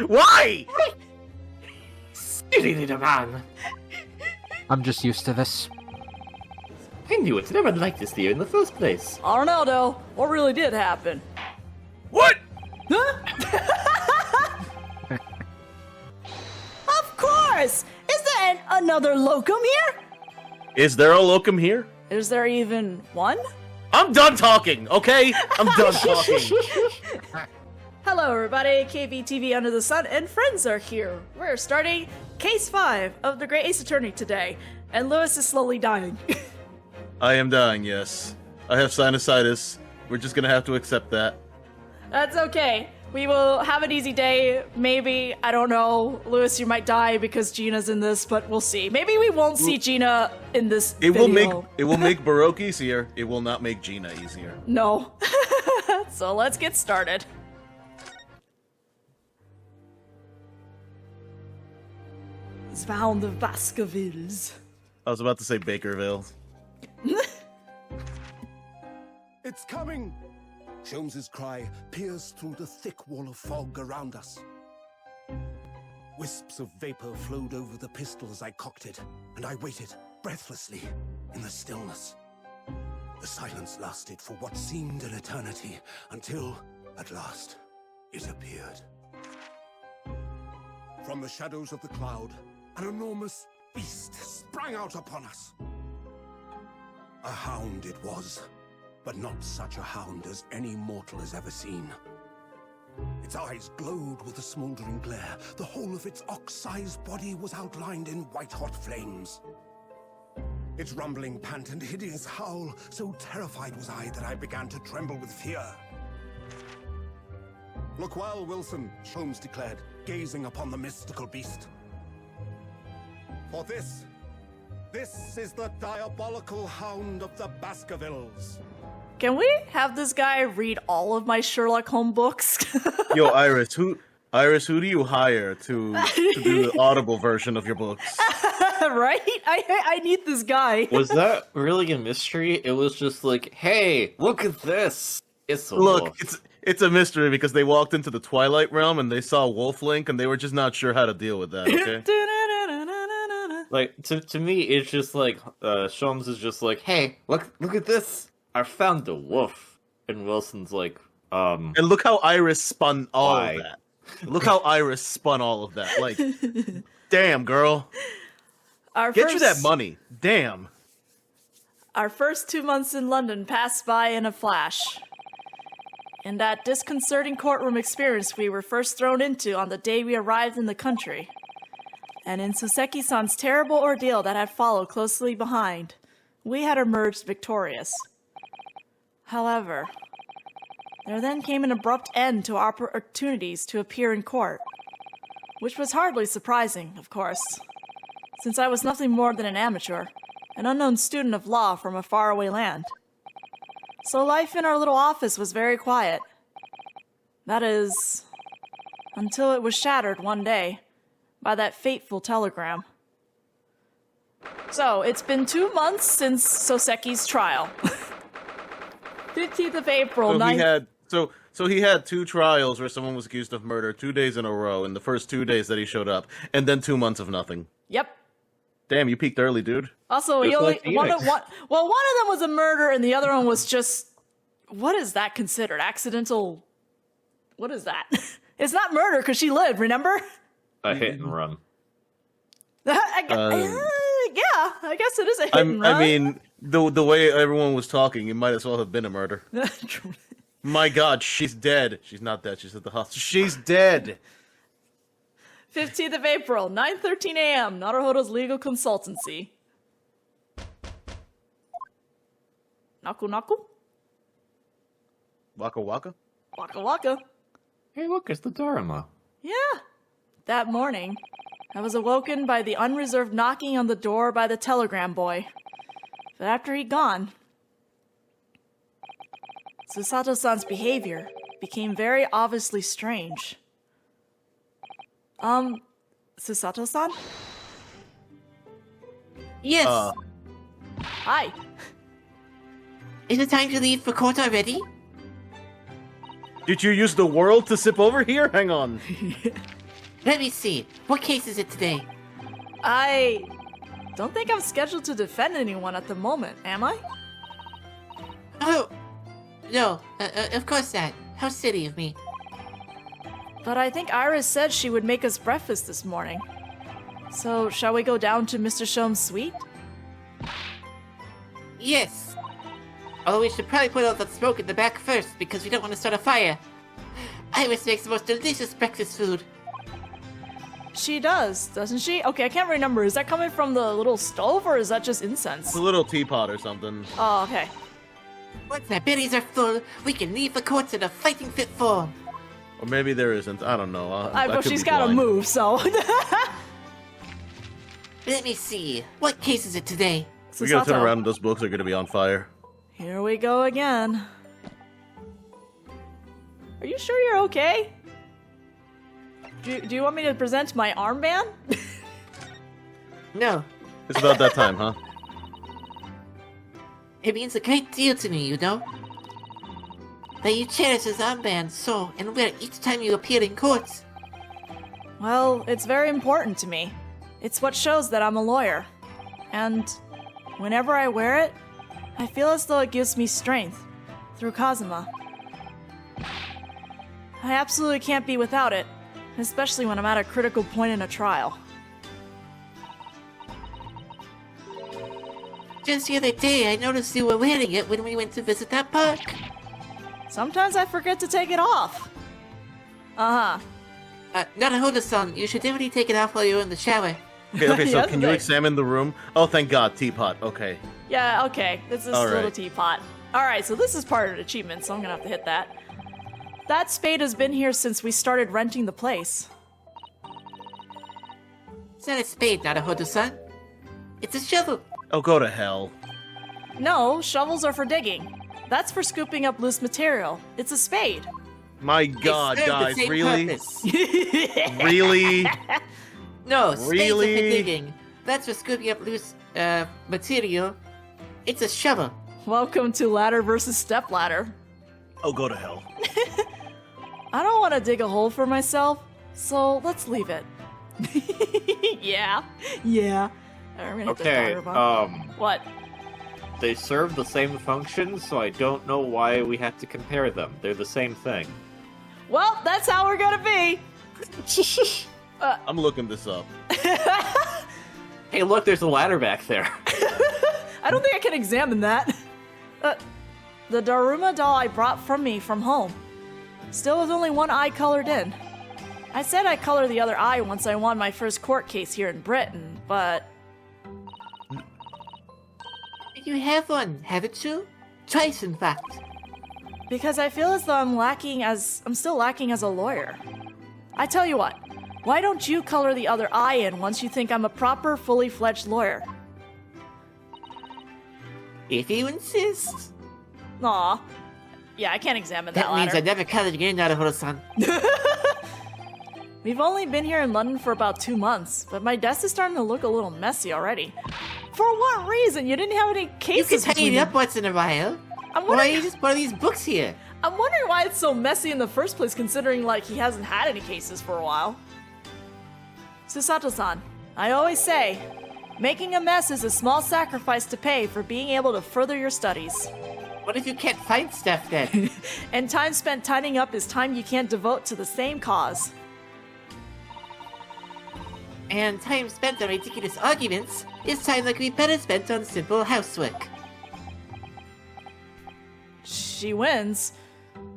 Why? Silly little man. I'm just used to this. I knew it. No one liked this to you in the first place. I don't know, though. What really did happen? What? Huh? Of course! Is there another locum here? Is there a locum here? Is there even one? I'm done talking, okay? I'm done talking. Hello, everybody. KBTV Under the Sun and friends are here. We're starting Case 5 of the Great Ace Attorney today, and Lewis is slowly dying. I am dying, yes. I have sinusitis. We're just gonna have to accept that. That's okay. We will have an easy day. Maybe, I don't know. Lewis, you might die because Gina's in this, but we'll see. Maybe we won't see Gina in this video. It will make Baroque easier. It will not make Gina easier. No. So let's get started. It's found the Baskervilles. I was about to say Bakerville. It's coming! Sholmes's cry pierced through the thick wall of fog around us. Wisps of vapor flowed over the pistol as I cocked it, and I waited, breathlessly, in the stillness. The silence lasted for what seemed an eternity, until, at last, it appeared. From the shadows of the cloud, an enormous beast sprang out upon us. A hound it was, but not such a hound as any mortal has ever seen. Its eyes glowed with a smoldering glare. The whole of its ox-sized body was outlined in white-hot flames. Its rumbling pant and hideous howl, so terrified was I that I began to tremble with fear. "Look well, Wilson," Sholmes declared, gazing upon the mystical beast. "For this is the diabolical hound of the Baskervilles." Can we have this guy read all of my Sherlock Holmes books? Yo, Iris, who do you hire to do the audible version of your books? Right? I need this guy. Was that really a mystery? It was just like, hey, look at this. It's a Look, wolf. it's a mystery because they walked into the Twilight Realm and they saw Wolf Link and they were just not sure how to deal with that, okay? Like, to me, it's just like, Sholmes is just like, hey, look at this. I found the wolf. And Wilson's like, And look how Iris spun all Why? of that. Look how Iris spun all of that. Like, damn, girl. Get you that money. Damn. Our first 2 months in London passed by in a flash. In that disconcerting courtroom experience we were first thrown into on the day we arrived in the country. And in Soseki-san's terrible ordeal that had followed closely behind, we had emerged victorious. However, there then came an abrupt end to our opportunities to appear in court, which was hardly surprising, of course, since I was nothing more than an amateur, an unknown student of law from a faraway land. So life in our little office was very quiet. That is, until it was shattered one day by that fateful telegram. So, it's been 2 months since Soseki's trial. 15th of April, So he had 2 trials where someone was accused of murder 2 days in a row in the first 2 days that he showed up, and then 2 months of nothing. Yep. Damn, you peaked early, dude. Also, he Just only like Phoenix. one of them was a murder, and the other one was just, what is that considered? Accidental? What is that? It's not murder because she lived. Remember? a hit and run. Yeah, I guess it is a hit and run. I mean, the way everyone was talking, it might as well have been a murder. My God, she's dead. She's not dead. She's at the hospital. She's dead. 15th of April, 9:13 a.m. Naruhodo's legal consultancy. Naku naku? Waka waka? Waka waka. Hey, look, it's the Dharma. Yeah. That morning, I was awoken by the unreserved knocking on the door by the telegram boy. But after he'd gone, Susato-san's behavior became very obviously strange. Susato-san? Yes. Hi. Is it time to leave for court already? Did you use the world to sip over here? Hang on. Let me see. What case is it today? I don't think I'm scheduled to defend anyone at the moment, am I? Oh, no. Of course not. How silly of me. But I think Iris said she would make us breakfast this morning. So, shall we go down to Mr. Shom's suite? Yes. Although we should probably put out that smoke in the back first, because we don't want to start a fire. Iris makes the most delicious breakfast food. She does, doesn't she? Okay, I can't remember. Is that coming from the little stove, or is that just incense? It's a little teapot or something. Oh, okay. Once our bellies are full, we can leave the courts in a fighting fit form. Or maybe there isn't. I don't know. Well, she's got to move, so... Let me see. What case is it today? We gotta turn around and those books are gonna be on fire. Here we go again. Are you sure you're okay? Do you want me to present my armband? No. It's about that time, huh? It means a great deal to me, you know? That you cherish this armband so and wear it each time you appear in courts. Well, it's very important to me. It's what shows that I'm a lawyer. And whenever I wear it, I feel as though it gives me strength through Kazuma. I absolutely can't be without it, especially when I'm at a critical point in a trial. Just the other day, I noticed you were wearing it when we went to visit that park. Sometimes I forget to take it off. Uh-huh. Narahoda-san, you should definitely take it off while you're in the shower. Okay, so Yes, can you thanks. examine the room? Oh, thank God, teapot. Okay. Yeah, okay. This is All a little right. teapot. Alright, so this is part of the achievement, so I'm gonna have to hit that. That spade has been here since we started renting the place. It's not a spade, Narahoda-san. It's a shovel. Oh, go to hell. No, shovels are for digging. That's for scooping up loose material. It's a spade. My God, They serve the guys, same really? purpose. Really? No, spades are Really? for digging. That's for scooping up loose, material. It's a shovel. Welcome to ladder versus step ladder. Oh, go to hell. I don't want to dig a hole for myself, so let's leave it. Yeah. I'm gonna hit the Okay, fire button. What? they serve the same function, so I don't know why we have to compare them. They're the same thing. Well, that's how we're gonna be. I'm looking this up. Hey, look, there's a ladder back there. I don't think I can examine that. The Daruma doll I brought from home. Still with only one eye colored in. I said I'd color the other eye once I won my first court case here in Britain, but... You have one, haven't you? Twice, in fact. Because I feel as though I'm still lacking as a lawyer. I tell you what, why don't you color the other eye in once you think I'm a proper, fully fledged lawyer? If you insist. Aw. Yeah, I can't examine that That means I ladder. never colored again, Narahoda-san. We've only been here in London for about 2 months, but my desk is starting to look a little messy already. For what reason? You didn't have any You can cases tidy between it you. up once in a while. I'm Why wondering, are you just one of these books here? I'm wondering why it's so messy in the first place, considering, like, he hasn't had any cases for a while. Susato-san, I always say, making a mess is a small sacrifice to pay for being able to further your studies. What if you can't find stuff then? And time spent tidying up is time you can't devote to the same cause. And time spent on ridiculous arguments is time that could be better spent on simple housework. She wins,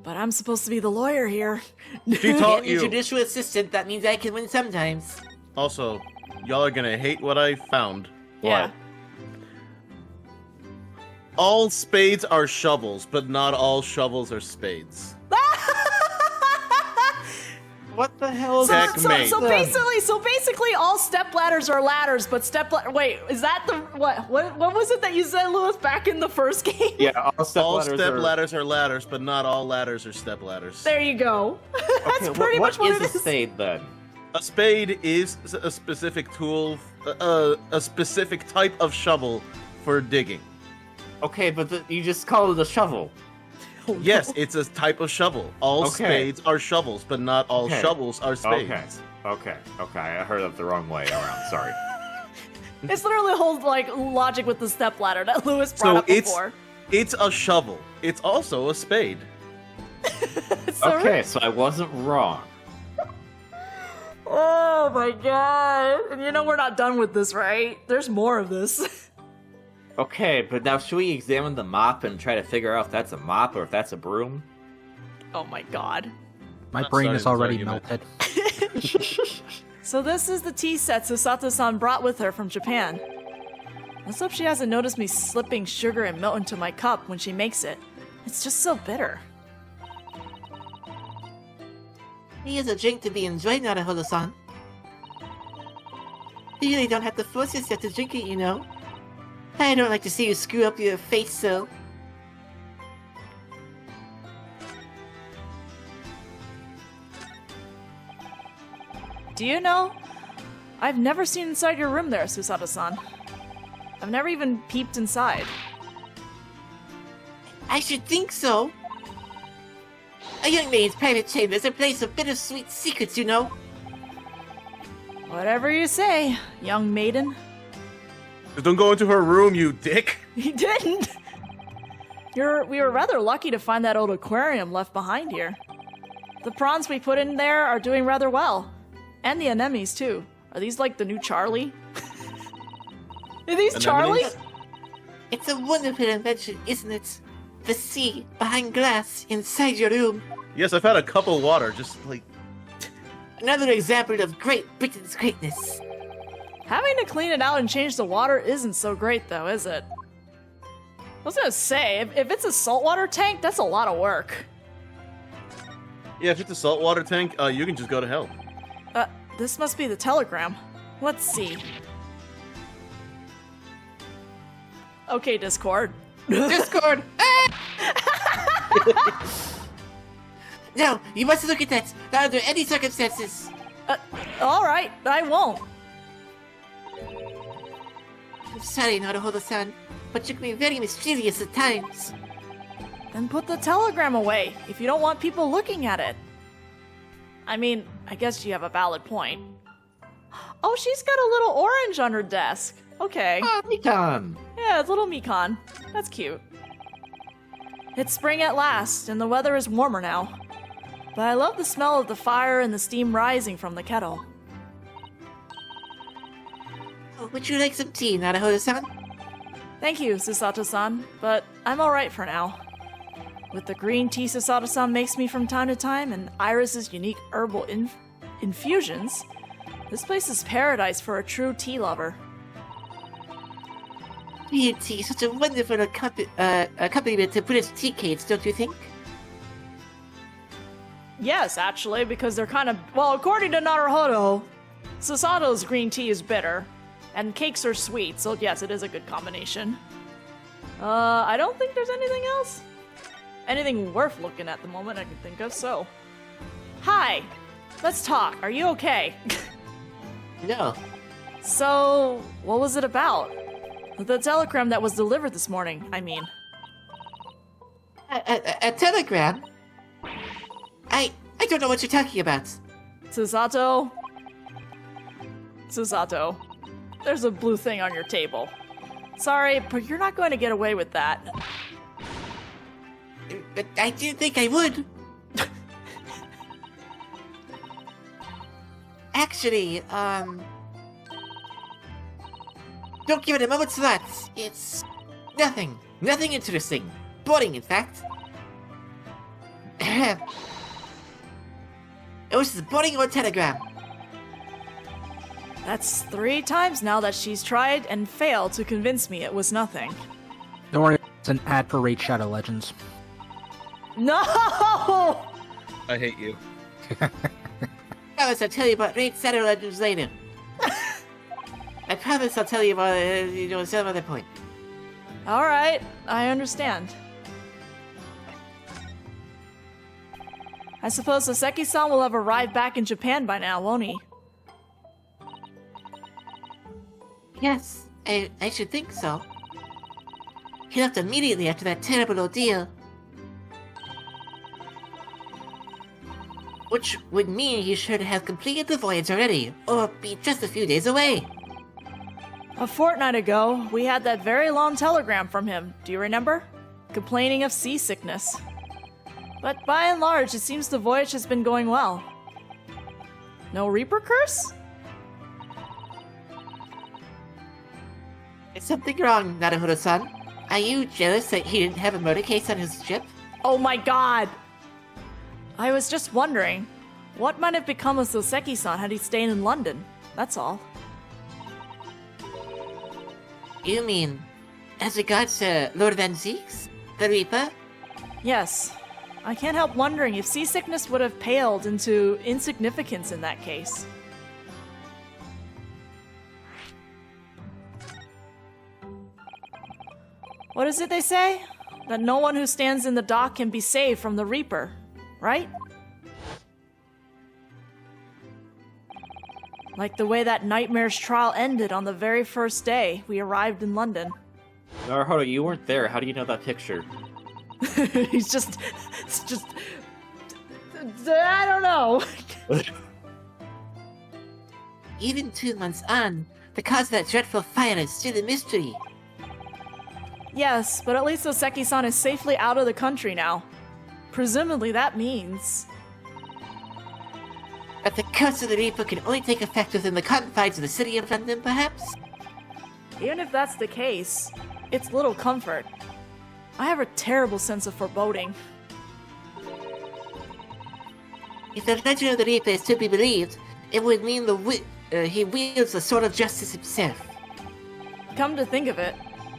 but I'm supposed to be the lawyer here. She taught Your you. judicial assistant, that means I can win sometimes. Also, y'all are gonna hate what I found. Yeah. All spades are shovels, but not all shovels are spades. What the hell is So, that? Checkmate. so basically, all step ladders are ladders, but wait, is that the what was it that you said, Lewis, back in the first game? Yeah, all step All ladders step are... ladders are ladders, but not all ladders are step ladders. There you go. That's Okay, pretty much what is it a is. spade then? A spade is a specific tool, a specific type of shovel for digging. Okay, but you just call it a shovel. Yes, it's a type of shovel. All Okay. spades are shovels, but not all Okay. shovels are spades. Okay. Okay, I heard it the wrong way around. Sorry. It's literally the whole like logic with the stepladder that Lewis brought up before. It's a shovel. It's also a spade. Okay, so I wasn't wrong. Oh my god. And you know we're not done with this, right? There's more of this. Okay, but now should we examine the mop and try to figure out if that's a mop or if that's a broom? Oh my god. My Not brain is starting already this melted. So this is the tea set Susato-san brought with her from Japan. Let's hope she hasn't noticed me slipping sugar and milk into my cup when she makes it. It's just so bitter. He is a drink to be enjoyed, Naruhodo-san. You really don't have to force yourself to drink it, you know. I don't like to see you screw up your face so. Do you know? I've never seen inside your room there, Susato-san. I've never even peeped inside. I should think so. A young maid's private chamber is a place of bittersweet secrets, you know. Whatever you say, young maiden. Just don't go into her room, you dick. He didn't! We were rather lucky to find that old aquarium left behind here. The prawns we put in there are doing rather well. And the anemones, too. Are these like the new Charlie? Are these Charlie? It's a wonderful invention, isn't it? The sea behind glass inside your room. Yes, I've had a cup of water, just like... Another example of Great Britain's greatness. Having to clean it out and change the water isn't so great, though, is it? I was gonna say, if it's a saltwater tank, that's a lot of work. Yeah, if it's a saltwater tank, you can just go to hell. This must be the telegram. Let's see. Okay, Discord. Discord! No, you must look at that, not under any circumstances. Alright, I won't. I'm sorry, Naruhodo-san, but you can be very mysterious at times. Then put the telegram away, if you don't want people looking at it. I mean, I guess you have a valid point. Oh, she's got a little orange on her desk. Okay. Ah, Mikan! Yeah, it's little Mikan. That's cute. It's spring at last, and the weather is warmer now. But I love the smell of the fire and the steam rising from the kettle. Oh, would you like some tea, Naruhodo-san? Thank you, Susato-san, but I'm alright for now. With the green tea Susato-san makes me from time to time and Iris's unique herbal infusions, this place is paradise for a true tea lover. Green tea is such a wonderful accompaniment to British tea cakes, don't you think? Yes, actually, because they're kind of... Well, according to Naruhodo, Susato's green tea is bitter, and cakes are sweet, so yes, it is a good combination. I don't think there's anything else. Anything worth looking at the moment I can think of, so... Hi! Let's talk. Are you okay? No. So, what was it about? The telegram that was delivered this morning, I mean. A telegram? I don't know what you're talking about. Susato, there's a blue thing on your table. Sorry, but you're not going to get away with that. But I didn't think I would. Actually, don't give it a moment's thought. It's nothing. Nothing interesting. Boring, in fact. It was as boring as a telegram. That's 3 times now that she's tried and failed to convince me it was nothing. Don't worry, it's an ad for Raid Shadow Legends. No! I hate you. I'll tell you about Raid Shadow Legends later. I promise I'll tell you about it, some other point. Alright, I understand. I suppose Soseki-san will have arrived back in Japan by now, won't he? Yes, I should think so. He left immediately after that terrible ordeal. Which would mean he's sure to have completed the voyage already, or be just a few days away. A fortnight ago, we had that very long telegram from him, do you remember? Complaining of seasickness. But by and large, it seems the voyage has been going well. No Reaper curse? Is something wrong, Naruhodo-san? Are you jealous that he didn't have a murder case on his ship? Oh my god! I was just wondering, what might have become of Soseki-san had he stayed in London? That's all. You mean, as regards Lord Van Zeeks, the Reaper? Yes. I can't help wondering if seasickness would have paled into insignificance in that case. What is it they say? That no one who stands in the dock can be saved from the Reaper, right? Like the way that nightmare's trial ended on the very first day we arrived in London. Naruhodo, you weren't there. How do you know that picture? It's just... I don't know. Even 2 months on, the cause of that dreadful fire is still a mystery. Yes, but at least Oseki-san is safely out of the country now. Presumably that means... But the curse of the Reaper can only take effect within the confines of the city of London, perhaps? Even if that's the case, it's little comfort. I have a terrible sense of foreboding. If the legend of the Reaper is to be believed, it would mean he wields the sword of justice himself. Come to think of it,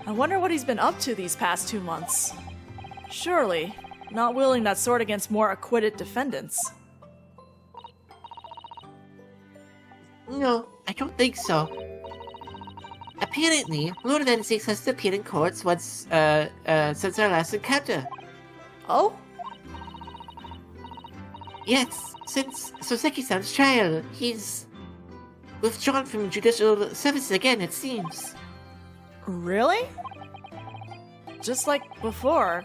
I wonder what he's been up to these past 2 months. Surely, not wielding that sword against more acquitted defendants. No, I don't think so. Apparently, Lord Van Zeeks has appeared in courts once, since our last encounter. Oh? Yes, since Soseki-san's trial, he's withdrawn from judicial service again, it seems. Really? Just like before,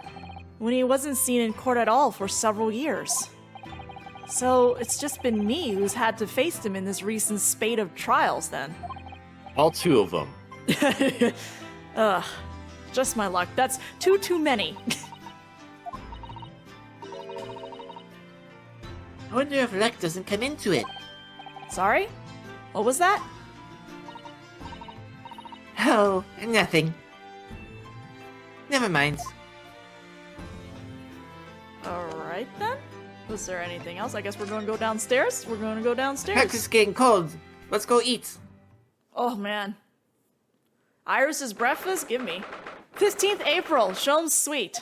when he wasn't seen in court at all for several years. So it's just been me who's had to face him in this recent spate of trials then. All 2 of them. Ugh. Just my luck. That's too many. I wonder if luck doesn't come into it. Sorry? What was that? Oh, nothing. Never mind. Alright then. Was there anything else? I guess we're going to go downstairs? We're going to go downstairs. Practice getting cold. Let's go eat. Oh man. Iris's breakfast? Give me. 15th April, Sholmes Suite.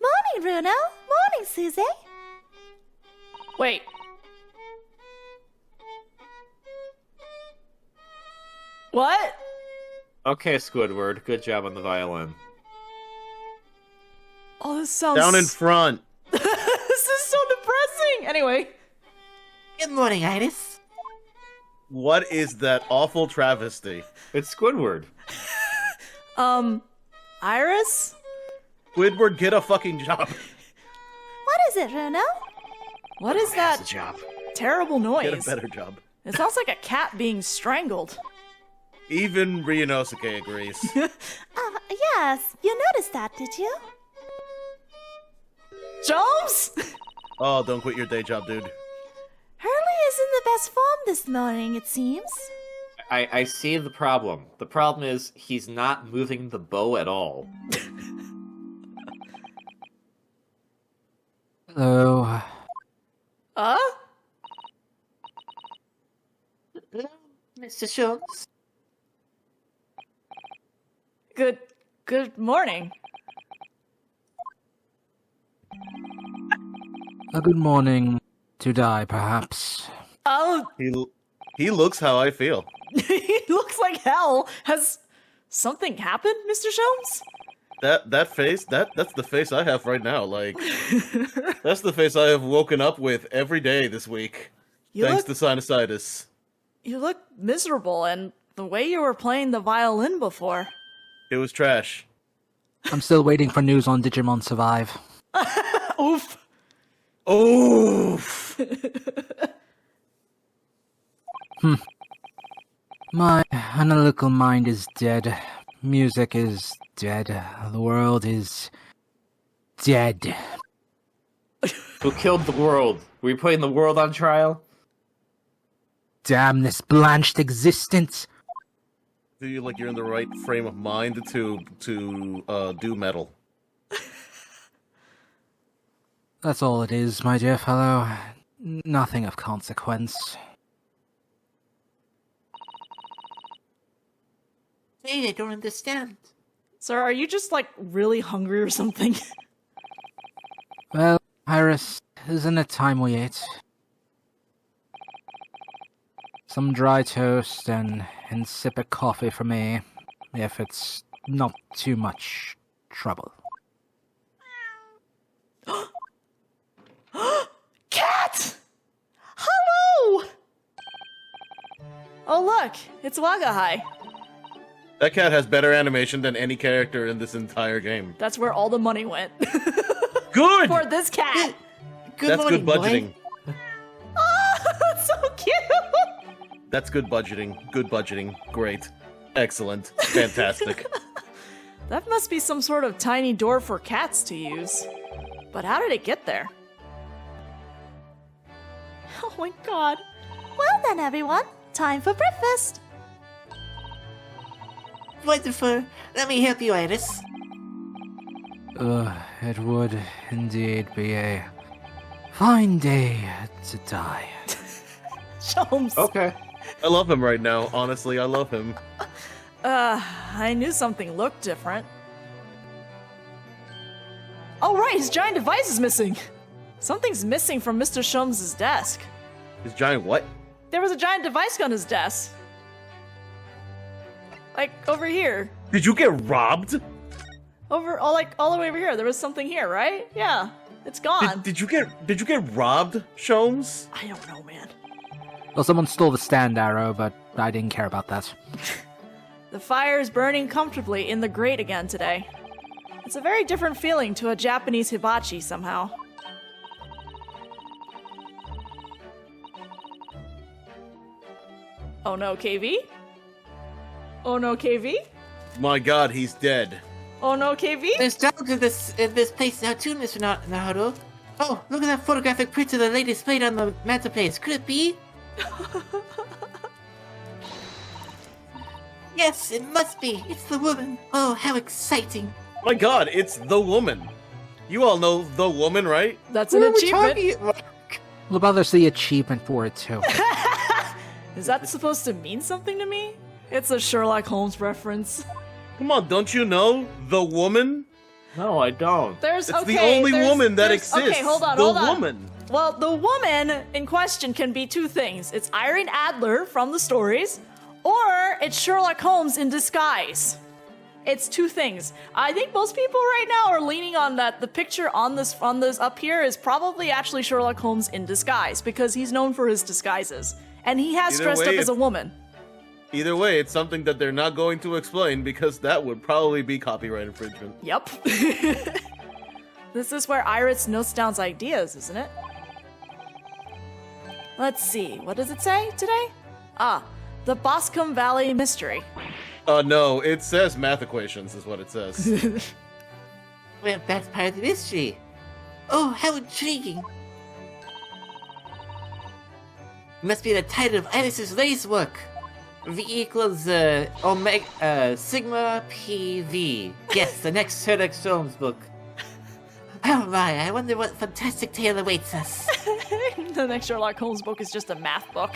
Morning, Bruno. Morning, Susie. Wait. What? Okay, Squidward. Good job on the violin. Oh, this sounds... Down in front. This is so depressing! Anyway. Good morning, Iris. What is that awful travesty? It's Squidward. Iris? Squidward, get a fucking job. What is it, Bruno? What is that job. terrible Get a noise? better job. It sounds like a cat being strangled. Even Ryunosuke agrees. Yes. You noticed that, did you? Jones? Oh, don't quit your day job, dude. Hurley is in the best form this morning, it seems. I see the problem. The problem is he's not moving the bow at all. Hello. Uh? Hello, Mr. Schultz. Good morning. A good morning to die, perhaps. Oh, He looks how I feel. he looks like hell. Has something happened, Mr. Sholmes? That face, that's the face I have right now. Like, that's the face I have woken up with every day this week. Thanks to sinusitis. You look miserable, and the way you were playing the violin before. It was trash. I'm still waiting for news on Digimon Survive. Oof. Oh. My analytical mind is dead. Music is dead. The world is dead. Who killed the world? Were you putting the world on trial? Damn this blanched existence. Do you like you're in the right frame of mind to do metal? That's all it is, my dear fellow. Nothing of consequence. Wait, I don't understand. Sir, are you just like really hungry or something? Well, Iris, isn't it time we ate? Some dry toast and insipid coffee for me, if it's not too much trouble. Cat! Hello! Oh look, it's Wagahai. That cat has better animation than any character in this entire game. That's where all the money went. Good! For this cat. That's morning, good budgeting. boy. Oh, that's so cute. That's good budgeting. Good budgeting. Great. Excellent. Fantastic. That must be some sort of tiny door for cats to use. But how did it get there? Oh my god. Well then, everyone, time for breakfast. Wonderful. Let me help you, Iris. It would indeed be a fine day to die. Sholmes. Okay. I love him right now. Honestly, I love him. I knew something looked different. Oh right, his giant device is missing. Something's missing from Mr. Sholmes' desk. His giant what? There was a giant device on his desk. Like, over here. Did you get robbed? All the way over here. There was something here, right? Yeah. It's gone. Did you get robbed, Sholmes? I don't know, man. Well, someone stole the stand arrow, but I didn't care about that. The fire is burning comfortably in the grate again today. It's a very different feeling to a Japanese hibachi somehow. Oh no, KV? Oh no, KV? My god, he's dead. Oh no, KV? There's dogs in this place now too, Mr. Naruto. Oh, look at that photographic print of the lady displayed on the mantelpiece. Could it be? Yes, it must be. It's the woman. Oh, how exciting. My god, it's the woman. You all know the woman, right? That's an achievement. What about there's the achievement for it, too? Is that supposed to mean something to me? It's a Sherlock Holmes reference. Come on, don't you know the woman? No, I don't. It's The only woman that exists. Okay, hold on. The woman. Well, the woman in question can be two things. It's Irene Adler from the stories, or it's Sherlock Holmes in disguise. It's two things. I think most people right now are leaning on that. The picture on this up here is probably actually Sherlock Holmes in disguise because he's known for his disguises, and he has Either dressed way, up as a woman. Either way, it's something that they're not going to explain because that would probably be copyright infringement. Yep. This is where Iris notes down ideas, isn't it? Let's see. What does it say today? Ah, the Boscombe Valley Mystery. No, it says math equations is what it says. Well, that's part of the mystery. Oh, how intriguing. Must be the title of Iris's latest work. V equals omega sigma PV. Yes, the next Sherlock Holmes book. Oh my, I wonder what fantastic tale awaits us. The next Sherlock Holmes book is just a math book.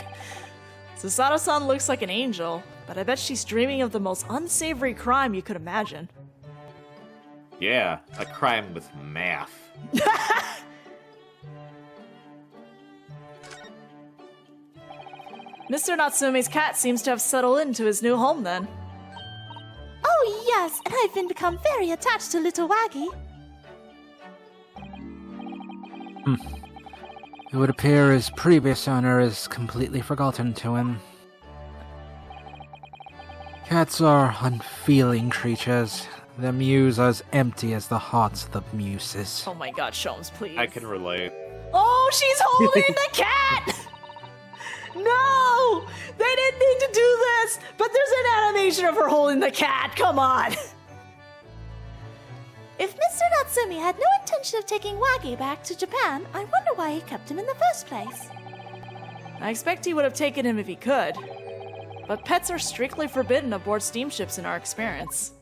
Susato-san looks like an angel, but I bet she's dreaming of the most unsavory crime you could imagine. Yeah, a crime with math. Mr. Natsume's cat seems to have settled into his new home then. Oh yes, and I've been become very attached to little Waggy. It would appear his previous owner is completely forgotten to him. Cats are unfeeling creatures. Their mews are as empty as the hearts of the muses. Oh my god, Sholmes, please. I can relate. Oh she's holding the cat! No! They didn't need to do this, but there's an animation of her holding the cat. Come on. If Mr. Natsumi had no intention of taking Waggy back to Japan, I wonder why he kept him in the first place. I expect he would have taken him if he could. But pets are strictly forbidden aboard steamships in our experience.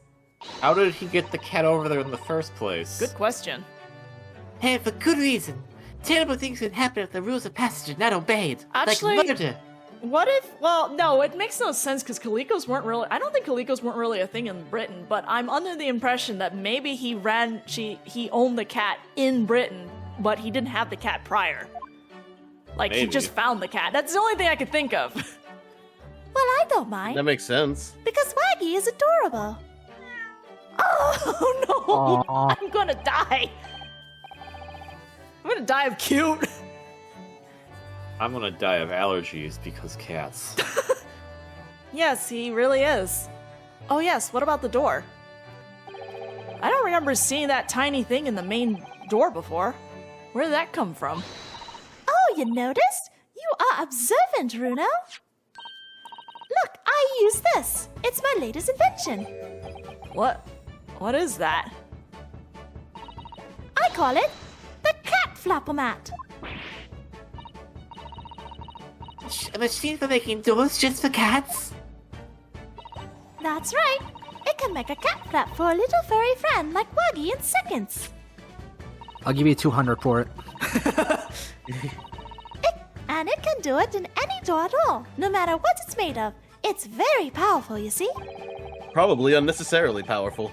How did he get the cat over there in the first place? Good question. And for good reason. Terrible things can happen if the rules of passage are not obeyed. Actually- like murder. What if, well, no, it makes no sense because Calicos weren't really, I don't think Calicos weren't really a thing in Britain, but I'm under the impression that maybe he owned the cat in Britain, but he didn't have the cat prior. Like, he Maybe. just found the cat. That's the only thing I could think of. Well, I don't mind, That makes sense. because Waggy is adorable. Oh no! Aw. I'm gonna die! I'm gonna die of cute! I'm gonna die of allergies because cats. Yes, he really is. Oh yes, what about the door? I don't remember seeing that tiny thing in the main door before. Where did that come from? Oh, you noticed? You are observant, Runo. Look, I use this. It's my latest invention. What is that? I call it the cat flapper-mat. A machine for making doors just for cats? That's right. It can make a cat flap for a little furry friend like Waggy in seconds. I'll give you 200 for it. And it can do it in any door at all, no matter what it's made of. It's very powerful, you see? Probably unnecessarily powerful.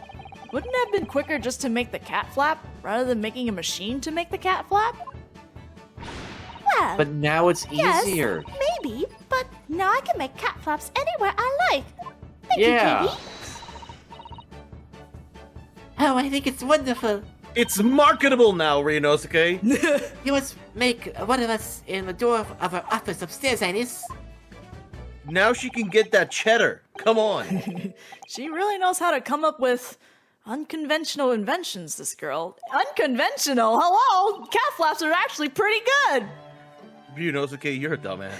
Wouldn't it have been quicker just to make the cat flap rather than making a machine to make the cat flap? Well, But now it's yes, easier. maybe, but now I can make cat flaps anywhere I like. Thank Yeah. you, Kirby. Oh, I think it's wonderful. It's marketable now, Ryunosuke. You must make one of us in the door of our office upstairs, Iris. Now she can get that cheddar. Come on. She really knows how to come up with unconventional inventions, this girl. Unconventional? Hello? Cat flaps are actually pretty good! Ryunosuke, you're a dumbass.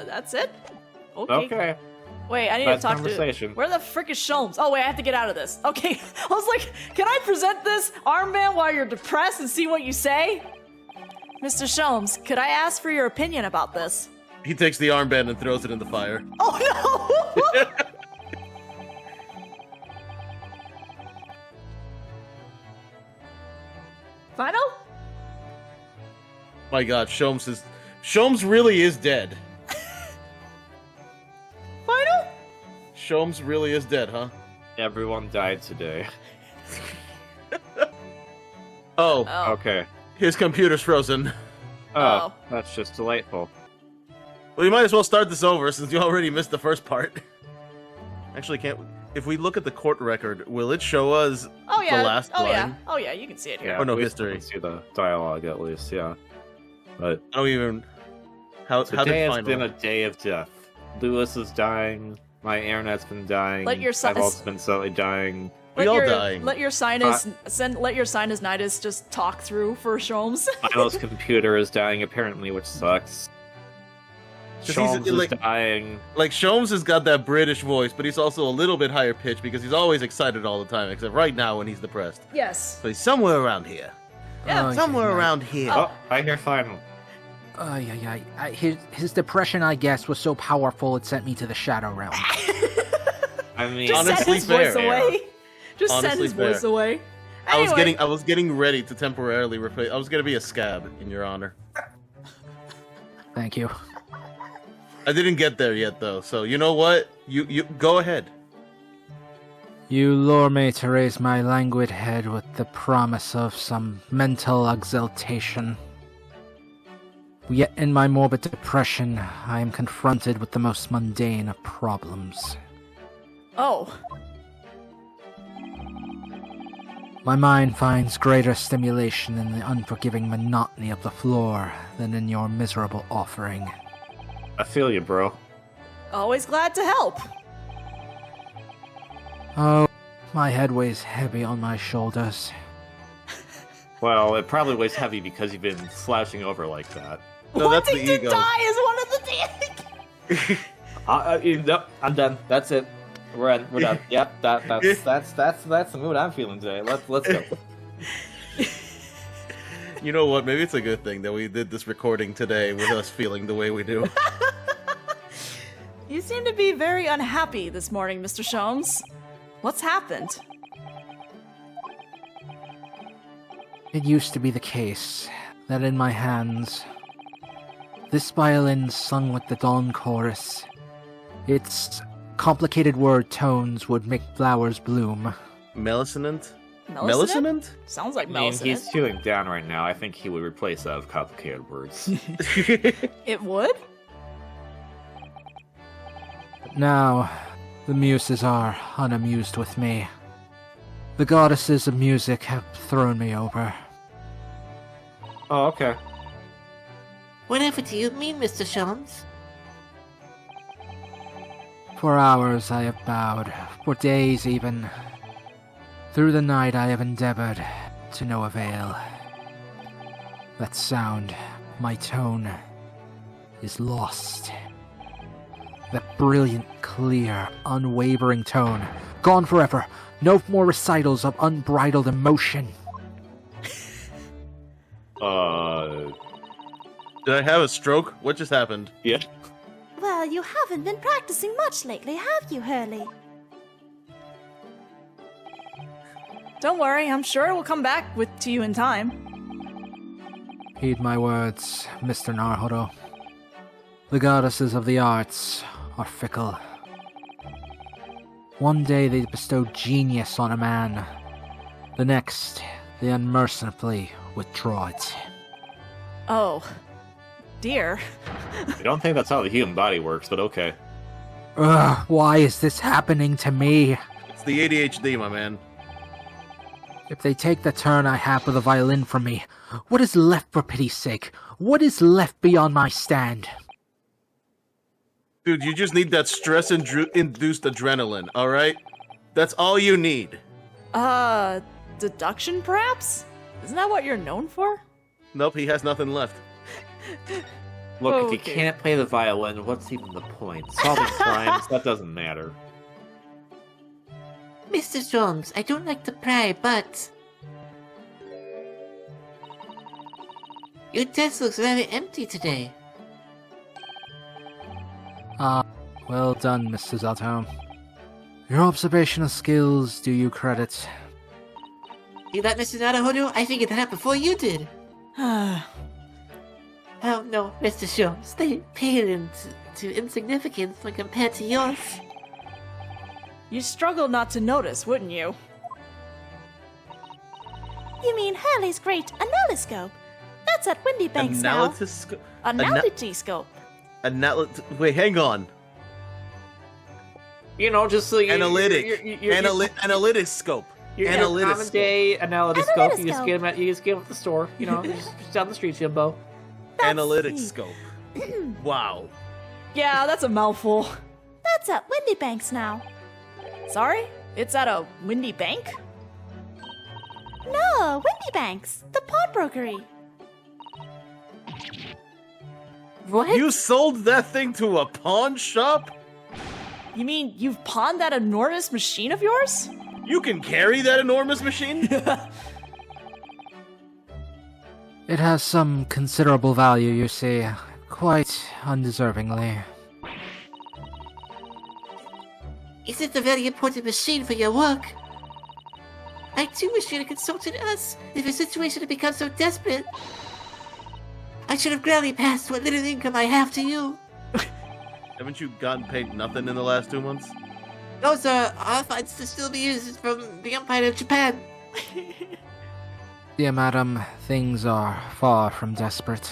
That's it? Okay. Wait, I need Bad to talk conversation. to... Where the frick is Sholmes? Oh, wait, I have to get out of this. Okay, I was like, can I present this armband while you're depressed and see what you say? Mr. Sholmes, could I ask for your opinion about this? He takes the armband and throws it in the fire. Oh, no! Final? My god, Sholmes really is dead. Final? Sholmes really is dead, huh? Everyone died today. Oh, Oh. Okay. his computer's frozen. Oh, that's just delightful. Well, you might as well start this over since you already missed the first part. Actually, can't we? If we look at the court record, will it show us Oh, yeah. the last line? Yeah. Oh, yeah, you can see it here. Yeah, Oh, no, we history. can see the dialogue at least, yeah. But I don't even. How today did has final? been a day of death. Lewis is dying. My internet's been dying. Let your I've also been slowly dying. We all dying. Let your sinus sinusitis just talk through for Sholmes. Milo's computer is dying apparently, which sucks. 'Cause he's, Sholmes is like- dying. Like Sholmes has got that British voice, but he's also a little bit higher pitched because he's always excited all the time, except right now when he's depressed. Yes. So he's somewhere around here. Yeah. Oh, Somewhere yeah. around here. Oh, I hear final. His depression, I guess, was so powerful it sent me to the Shadow Realm. I mean, Just send Honestly his voice fair. away. Just send Honestly his voice fair. away. I Anyway, was getting ready to temporarily replace. I was gonna be a scab in your honor. Thank you. I didn't get there yet though, so you know what? You go ahead. You lure me to raise my languid head with the promise of some mental exaltation. Yet in my morbid depression, I am confronted with the most mundane of problems. oh, My mind finds greater stimulation in the unforgiving monotony of the floor than in your miserable offering. I feel you, bro. always glad to help. Oh, My head weighs heavy on my shoulders. Well, it probably weighs heavy because you've been slouching over like that. No, that's the Wanting to ego. die is one of the Nope, I'm done. That's it. We're done. Yep, that's the mood I'm feeling today. Let's go. You know what? Maybe it's a good thing that we did this recording today with us feeling the way we do. You seem to be very unhappy this morning, Mr. Sholmes. What's happened? It used to be the case that in my hands, this violin sung with the dawn chorus, its complicated word tones would make flowers bloom. Melisonant? Melisonant? Sounds like I mean, Melisonant. he's feeling down right now. I think he would replace that with complicated words. It would? Now, the muses are unamused with me. The goddesses of music have thrown me over. Oh, okay. Whatever do you mean, Mr. Sholmes? For hours I have bowed, for days even. Through the night I have endeavored, to no avail. That sound, my tone, is lost. That brilliant, clear, unwavering tone, gone forever. No more recitals of unbridled emotion. Did I have a stroke? What just happened? Yeah. Well, you haven't been practicing much lately, have you, Hurley? Don't worry, I'm sure it will come back to you in time. Heed my words, Mr. Naruhodo. The goddesses of the arts are fickle. One day they bestow genius on a man. The next, they unmercifully withdraw it. Oh, dear. I don't think that's how the human body works, but okay. Ugh, why is this happening to me? It's the ADHD, my man. If they take the turn I have with the violin from me, what is left for pity's sake? What is left beyond my stand? Dude, you just need that stress-induced adrenaline, alright? That's all you need. Deduction, perhaps? Isn't that what you're known for? Nope, he has nothing left. Look, if you Okay. can't play the violin, what's even the point? Solving crimes, that doesn't matter. Mr. Sholmes, I don't like to pry, but... your desk looks very empty today. Well done, Mr. Zato. Your observational skills do you credit. You that, Mr. Naruhodo? I figured that out before you did. Oh no, Mr. Sholmes, they pale into insignificance when compared to yours. You'd struggle not to notice, wouldn't you? You mean Hurley's great analyscope? That's at Windy Banks now. Analyty scope. Wait, hang on. You know, just so you... Analytics scope. Analytics Common day analytics Analytics scope. You just scope. get them at the store. You know, just down the street, Jimbo. Analytics scope. Wow. Yeah, that's a mouthful. That's at Windy Banks now. Sorry? It's at a windy bank? No, Windy Banks, the pawnbrokery. What? You sold that thing to a pawn shop? You mean you've pawned that enormous machine of yours? You can carry that enormous machine? It has some considerable value, you see, quite undeservingly. Is it a very important machine for your work? I too wish you had consulted us if a situation had become so desperate. I should have gladly passed what little income I have to you. Haven't you gotten paid nothing in the last 2 months? Those are our funds to still be used from the Empire of Japan. Dear madam, things are far from desperate.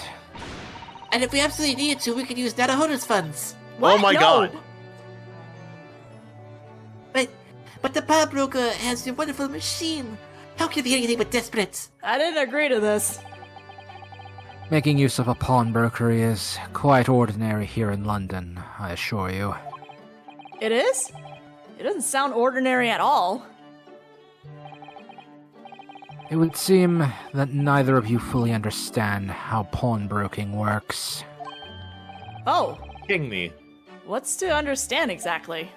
And if we absolutely needed to, we could use Naruhodo's funds. Oh my No. god. But the pawnbroker has a wonderful machine. How can it be anything but desperate? I didn't agree to this. Making use of a pawnbrokery is quite ordinary here in London, I assure you. It is? It doesn't sound ordinary at all. It would seem that neither of you fully understand how pawnbroking works. Oh, King me. what's to understand exactly?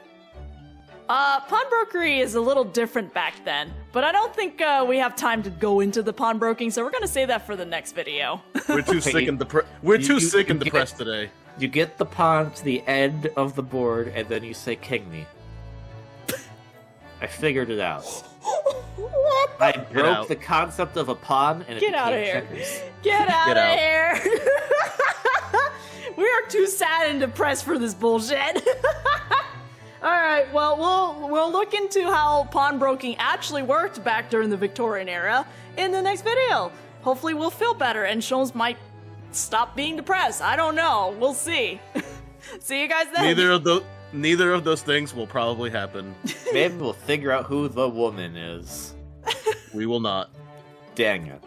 Pawnbrokery is a little different back then, but I don't think we have time to go into the pawnbroking, so we're gonna save that for the next video. We're too sick and depressed today. You get the pawn to the end of the board, and then you say king me. I figured it out. I broke out. the concept of a pawn, and it Get out of became here. checkers. Get out Get of out. here! We are too sad and depressed for this bullshit. Alright, well, we'll look into how pawnbroking actually worked back during the Victorian era in the next video. Hopefully we'll feel better and Sholmes might stop being depressed. I don't know. We'll see. See you guys then. Neither of those things will probably happen. Maybe we'll figure out who the woman is. We will not. Dang it.